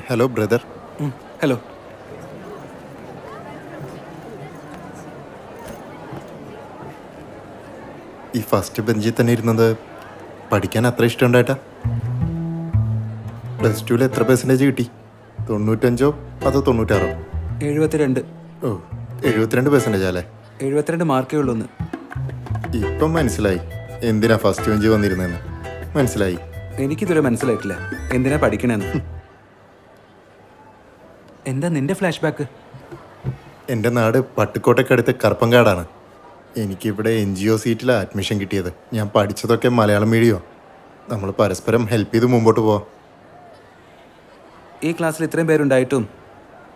Hello brother. Hello. ഈ first ബെഞ്ചിൽ തന്നെ ഇരുന്നത് പഠിക്കാൻ അത്ര ഇഷ്ടമുണ്ടായിട്ടാ? പ്ലസ് ടുവിൽ എത്ര പെർസെൻറ്റേജ് കിട്ടി? 95 അതോ 96? 72. ഓ, 72% അല്ലേ? 72 മാർക്കേ ഉള്ളൂ. ഇപ്പം മനസ്സിലായി എന്തിനാ ഫസ്റ്റ് ബെഞ്ച് വന്നിരുന്നതെന്ന്. മനസ്സിലായി. എനിക്കിതുവരെ മനസ്സിലായിട്ടില്ല എന്തിനാ പഠിക്കണമെന്ന്. എന്താ നിന്റെ ഫ്ലാഷ് ബാക്ക്? എൻ്റെ നാട് പട്ടുക്കോട്ടയ്ക്കടുത്ത് കറുപ്പങ്കാടാണ്. എനിക്കിവിടെ NGO സീറ്റിലാണ് അഡ്മിഷൻ കിട്ടിയത്. ഞാൻ പഠിച്ചതൊക്കെ മലയാളം മീഡിയമാണ്. നമ്മൾ പരസ്പരം ഹെൽപ്പ് ചെയ്ത് മുമ്പോട്ട് പോവാം. ഈ ക്ലാസ്സിൽ ഇത്രയും പേരുണ്ടായിട്ടും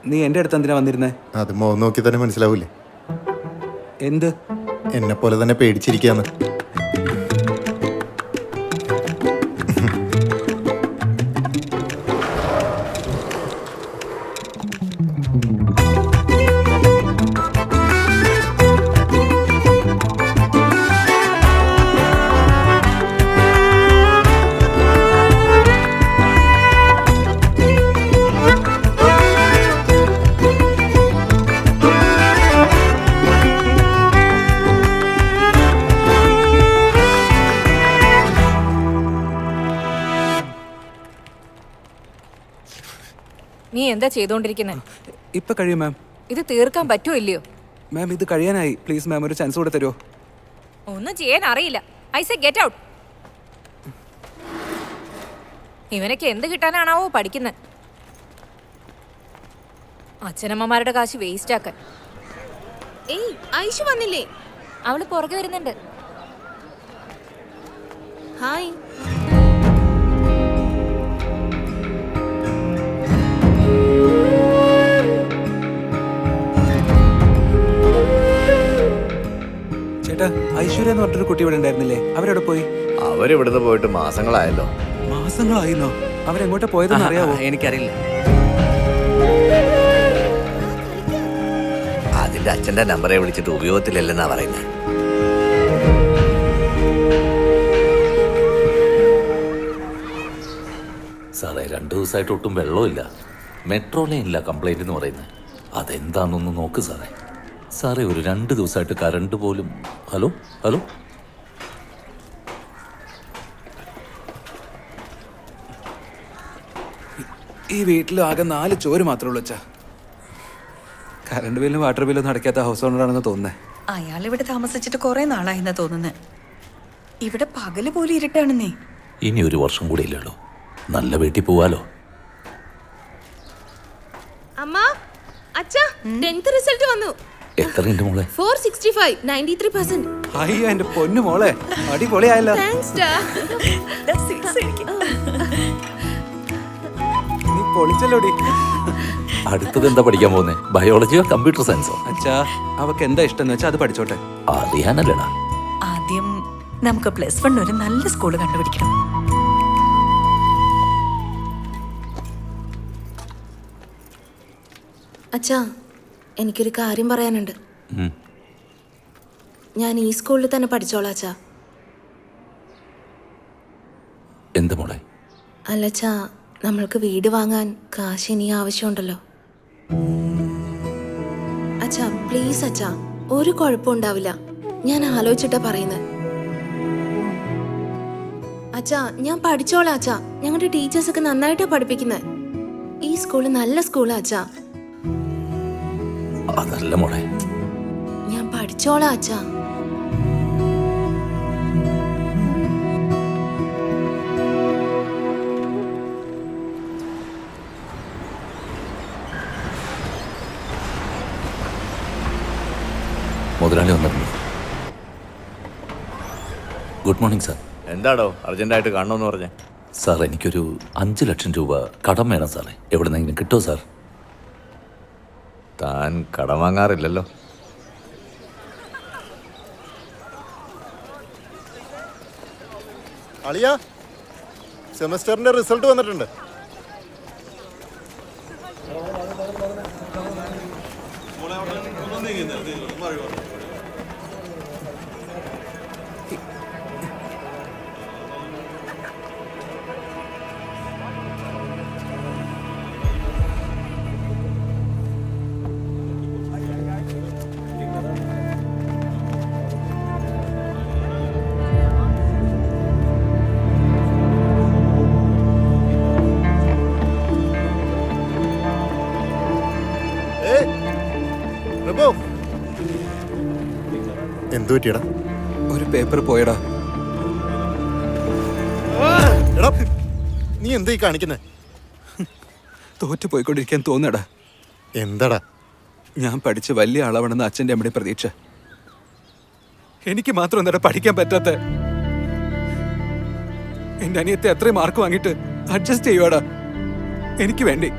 നീ എൻ്റെ അടുത്ത് എന്തിനാ വന്നിരുന്നേ? അത് മുഖം നോക്കി തന്നെ മനസ്സിലാവൂലേ എന്ത്? എന്നെപ്പോലെ തന്നെ പേടിച്ചിരിക്കാന്ന്. നീ എന്താ ചെയ്തോണ്ടിരിക്കുന്നത്? ഇപ്പൊ കഴിയും മാം. ഇത് തീർക്കാൻ പറ്റുമോ ഇല്ലയോ? മാം ഇത് കഴിയാനായി. പ്ലീസ് മാം ഒരു ചാൻസ് കൂടെ തരുമോ? ഒന്നും ചെയ്യാൻ അറിയില്ല. I say get out. ഇവനൊക്കെ എന്ത് കിട്ടാനാണാവോ പഠിക്കുന്നത്? അച്ഛനമ്മമാരുടെ കാശ് വേസ്റ്റ് ആക്കാൻ. ഏയ് ഐഷു വന്നില്ലേ? അവള് പുറകെ വരുന്നുണ്ട്. ഹായ്. ചേട്ടാ, ഐശ്വര്യ എന്ന് പറഞ്ഞൊരു കുട്ടി ഇവിടെ ഉണ്ടായിരുന്നില്ലേ? അവരെവിടെ പോയി? അവരിവിടുന്ന് പോയിട്ട് മാസങ്ങളായല്ലോ. മാസങ്ങളായിന്നോ? അവരെങ്ങോട്ടാ പോയതെന്ന് അറിയാവോ? എനിക്കറിയില്ല. അതിന്റെ അച്ഛന്റെ നമ്പറെ വിളിച്ചിട്ട് ഉപയോഗത്തിലല്ലെന്നാ പറയുന്നത്. സാറേ 2 ദിവസമായിട്ട് ഒട്ടും വെള്ളമില്ല. മെട്രോ ലൈനില്ല കംപ്ലൈന്റ് എന്ന് പറയുന്നത്. അതെന്താണെന്നൊന്ന് നോക്ക് സാറേ. സാറേ ഒരു 2 ദിവസമായിട്ട് കറണ്ട് പോലും. Hello hello. ഈ വീട്ടിൽ ആകെ 4 ചോര് മാത്രമേ ഉള്ളൂ അച്ഛാ. കറണ്ട് ബില്ലും വാട്ടർ ബില്ലൊന്നും അടയ്ക്കാത്ത ഹൗസ് ഓണറാണെന്ന് തോന്നുന്നേ. അയാൾ ഇവിടെ താമസിച്ചിട്ട് കുറെ നാളായെന്നാ തോന്നുന്നത്. ഇവിടെ പകല് പോലും ഇരുട്ടാണെന്നേ. ഇനി 1 വർഷം കൂടെ ഇല്ലല്ലോ. നല്ല വീട്ടിൽ പോവാലോ. അമ്മ, അച്ഛാ, 10th റിസൾട്ട് വന്നു. എത്രയുണ്ട് മോളെ? 465, 93%. അയ്യോ എന്റെ പൊന്നു മോളെ, അടിപൊളിയായല്ലോ. താങ്ക്സ് ഡാ. നീ പൊളിച്ചല്ലോടി. അടുത്തത് എന്താ പഠിക്കാൻ പോകുന്നേ? ബയോളജിയോ കമ്പ്യൂട്ടർ സയൻസോ? അച്ഛാ, അവക്ക് എന്താ ഇഷ്ടം വെച്ചാൽ അത് പഠിച്ചോട്ടെ. അറിയാനല്ലടാ. ആദ്യം നമുക്ക് +1 ഒരു നല്ല സ്കൂള് കണ്ടുപിടിക്കണം. അച്ഛാ, എനിക്കൊരു കാര്യം പറയാനുണ്ട്. ഉം. ഞാൻ ഈ സ്കൂളിൽ തന്നെ പഠിച്ചോളാം അച്ഛാ. എന്ത് മോളെ? അല്ലച്ചാ, നമ്മൾക്ക് വീട് വാങ്ങാൻ കാശ് ഇനി ആവശ്യമുണ്ടല്ലോ. അച്ഛാ പ്ലീസ് അച്ഛാ, ഒരു കുഴപ്പമുണ്ടാവില്ല. ഞാൻ ആലോചിച്ചിട്ടാ പറയുന്നത്. അച്ഛാ ഞാൻ പഠിച്ചോളാം അച്ഛാ. ഞങ്ങളുടെ ടീച്ചേഴ്സൊക്കെ നന്നായിട്ടാ പഠിപ്പിക്കുന്നത്. ഈ സ്കൂള് നല്ല സ്കൂളാ അച്ഛാ. അതല്ല മോളെ. ഞാൻ പഠിച്ചോളാം അച്ഛാ. മുതലാളി വന്നിട്ടുണ്ട്. Good morning sir. എന്താടോ അർജന്റായിട്ട് കാണണമെന്ന് പറഞ്ഞേ? സാർ എനിക്കൊരു 5 ലക്ഷം രൂപ കടം വേണം സാറേ. എവിടെന്നെങ്കിലും കിട്ടുമോ സാർ? താൻ കടം വാങ്ങാറില്ലല്ലോ. അളിയ, സെമസ്റ്ററിന്റെ റിസൾട്ട് വന്നിട്ടുണ്ട്. എന്തു പറ്റിയടാ? ഒരു പേപ്പർ പോയടാ. എടാ നീ എന്താ ഈ കാണിക്കുന്നേ? തോറ്റു പോയിക്കൊണ്ടിരിക്കാൻ തോന്നടാ. എന്താടാ? ഞാൻ പഠിച്ച് വലിയ ആളാവണമെന്ന് അച്ഛൻ്റെ അമ്മയുടെ പ്രതീക്ഷ. എനിക്ക് മാത്രം എന്താ പഠിക്കാൻ പറ്റാത്ത? എൻ്റെ അനിയത്തെ അത്രയും മാർക്ക് വാങ്ങിയിട്ട് അഡ്ജസ്റ്റ് ചെയ്യുവാടാ. എനിക്ക് വേണ്ടി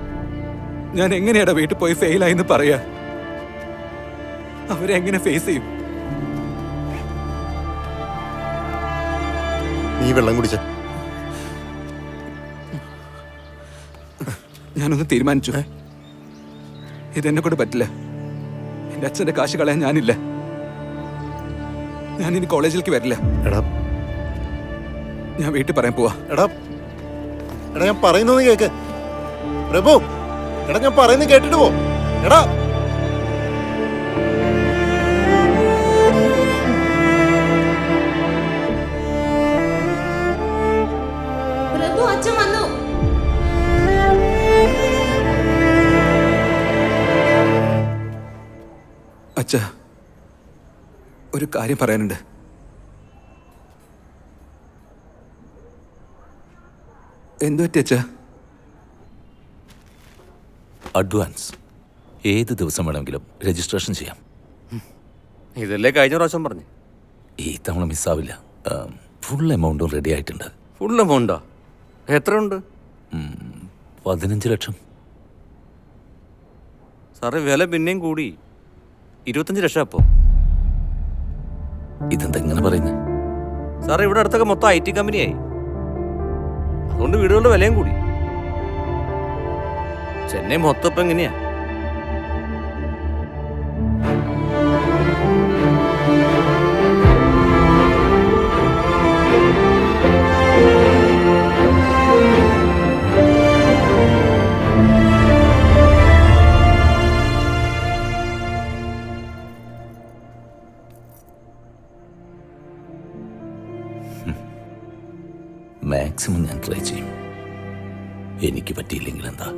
ഞാൻ എങ്ങനെയാടാ വീട്ടിൽ പോയി ഫെയിലായെന്ന് പറയാ? അവരെ എങ്ങനെ ഫേസ് ചെയ്യും? നീ വെള്ളം കുടിച്ച? ഞാനൊന്ന് തീരുമാനിച്ചു. ഇതെന്നെ കൊണ്ട് പറ്റില്ല. എൻ്റെ അച്ഛൻ്റെ കാശ് കളയാൻ ഞാനില്ല. ഞാൻ ഇനി കോളേജിലേക്ക് വരില്ല. എടാ ഞാൻ വീട്ടിൽ പറയാൻ പോവാ. എടാ എടാ ഞാൻ പറയുന്നത് കേക്ക്. പ്രഭു എടാ ഞാൻ പറയുന്നത് കേട്ടിട്ട് പോ. എടാ പ്രഭു, അച്ഛൻ വന്നു. അച്ഛാ, ഒരു കാര്യം പറയാനുണ്ട്. എന്തു പറ്റി അച്ഛാ? അഡ്വാൻസ് ഏത് ദിവസം വേണമെങ്കിലും രജിസ്ട്രേഷൻ ചെയ്യാം. ഇതല്ലേ കഴിഞ്ഞ പ്രാവശ്യം പറഞ്ഞു. ഈ തവണ മിസ്സാവില്ല. ഫുൾ എമൗണ്ടും റെഡി ആയിട്ടുണ്ട്. ഫുൾ എമൗണ്ടാ? എത്ര ഉണ്ട്? 15 ലക്ഷം. സാറേ വില പിന്നെയും കൂടി. 25 ലക്ഷം അപ്പോ. ഇതെന്തെങ്ങനെ പറയുന്നത്? സാറേ ഇവിടെ അടുത്തൊക്കെ മൊത്തം IT കമ്പനിയായി. അതുകൊണ്ട് വീടുകളുടെ വിലയും കൂടി. ചെന്നൈ മൊത്തം ഇപ്പം എങ്ങനെയാ? മാക്സിമം ഞാൻ ട്രൈ ചെയ്യും. എനിക്ക് പറ്റിയില്ലെങ്കിൽ എന്താ?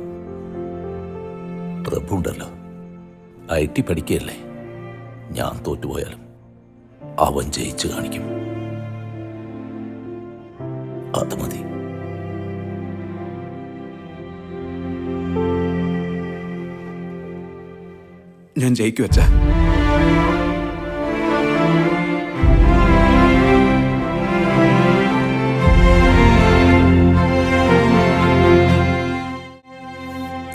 പ്രഭു ഉണ്ടല്ലോ, IT പഠിക്കുകയല്ലേ. ഞാൻ തോറ്റുപോയാലും അവൻ ജയിച്ചു കാണിക്കും. അത് മതി. ഞാൻ ജയിക്കും അച്ഛാ.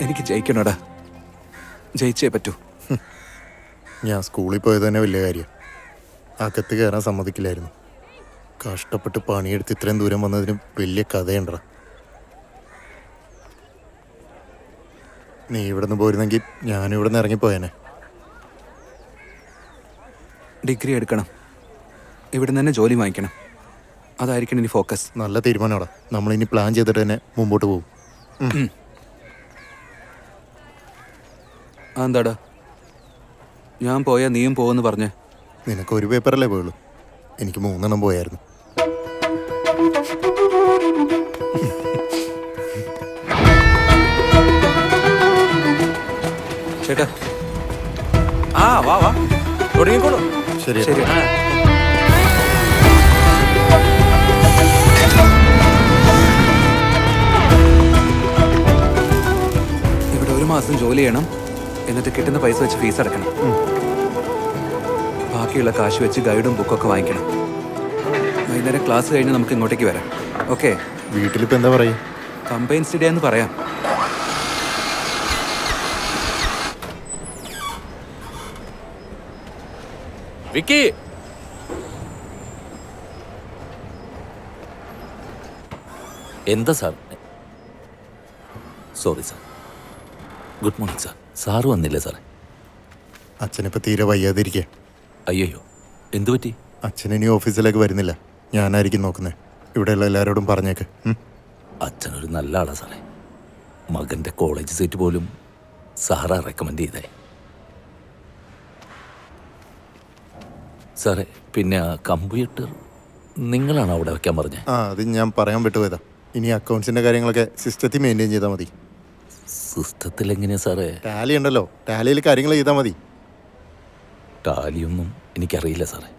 എനിക്ക് ജയിക്കണോടാ. ജയിച്ചേ പറ്റൂ. ഞാൻ സ്കൂളിൽ പോയത് തന്നെ വലിയ കാര്യം. അകത്ത് കയറാൻ സമ്മതിക്കില്ലായിരുന്നു. കഷ്ടപ്പെട്ട് പണിയെടുത്ത് ഇത്രയും ദൂരം വന്നതിന് വലിയ കഥയുണ്ടടാ. നീ ഇവിടെ നിന്ന് പോയിരുന്നെങ്കിൽ ഞാനും ഇവിടെ നിന്ന് ഇറങ്ങിപ്പോയേനെ. ഡിഗ്രി എടുക്കണം, ഇവിടെ തന്നെ ജോലി വാങ്ങിക്കണം. അതായിരിക്കണം ഇനി ഫോക്കസ്. നല്ല തീരുമാനമാടാ. നമ്മളിനി പ്ലാൻ ചെയ്തിട്ട് തന്നെ മുമ്പോട്ട് പോകും. എന്താടാ, ഞാൻ പോയാൽ നീയും പോവെന്ന് പറഞ്ഞേ? നിനക്ക് ഒരു പേപ്പറല്ലേ പോയുള്ളൂ, എനിക്ക് 3 പോയായിരുന്നു. ചേട്ടാ, ആ വാ വാ തുടങ്ങിക്കോളൂ. ശരി ശരി. ഇവിടെ 1 മാസം ജോലി ചെയ്യണം, എന്നിട്ട് കിട്ടുന്ന പൈസ വെച്ച് ഫീസ് അടക്കണം. ബാക്കിയുള്ള കാശ് വെച്ച് ഗൈഡും ബുക്കൊക്കെ വാങ്ങിക്കണം. വൈകുന്നേരം ക്ലാസ് കഴിഞ്ഞ് നമുക്ക് ഇങ്ങോട്ടേക്ക് വരാം. ഓക്കെ? വീട്ടിലിപ്പോൾ എന്താ പറയുക? കമ്പൈൻ സ്റ്റഡി എന്ന് പറയാം. വിക്കി, എന്താ sir? Sorry sir. Good morning sir. Sir വന്നില്ലേ സാറേ? അച്ഛനിപ്പോൾ തീരെ വയ്യാതിരിക്കുക. അയ്യോ, എന്തു പറ്റി? അച്ഛൻ ഇനി ഓഫീസിലേക്ക് വരുന്നില്ല. ഞാനായിരിക്കും നോക്കുന്നത്. ഇവിടെയുള്ള എല്ലാവരോടും പറഞ്ഞേക്ക്. അച്ഛനൊരു നല്ല ആളാ സാറേ. മകൻ്റെ കോളേജ് സീറ്റ് പോലും സാറാ റെക്കമെൻഡ് ചെയ്തേ. സാറേ, പിന്നെ ആ കമ്പ്യൂട്ടർ നിങ്ങളാണ് അവിടെ വെക്കാൻ പറഞ്ഞത്? അത് ഞാൻ പറയാൻ വിട്ടുപോയതാ. ഇനി അക്കൗണ്ട്സിൻ്റെ കാര്യങ്ങളൊക്കെ സിസ്റ്റത്തിൽ മെയിൻറ്റെയിൻ ചെയ്താൽ മതി. സിസ്റ്റത്തിൽ എങ്ങനെയാ സാറേ? ടാലി ഉണ്ടല്ലോ, ടാലിയിൽ കാര്യങ്ങൾ ചെയ്താൽ മതി. ടാലിയൊന്നും എനിക്കറിയില്ല സാറേ.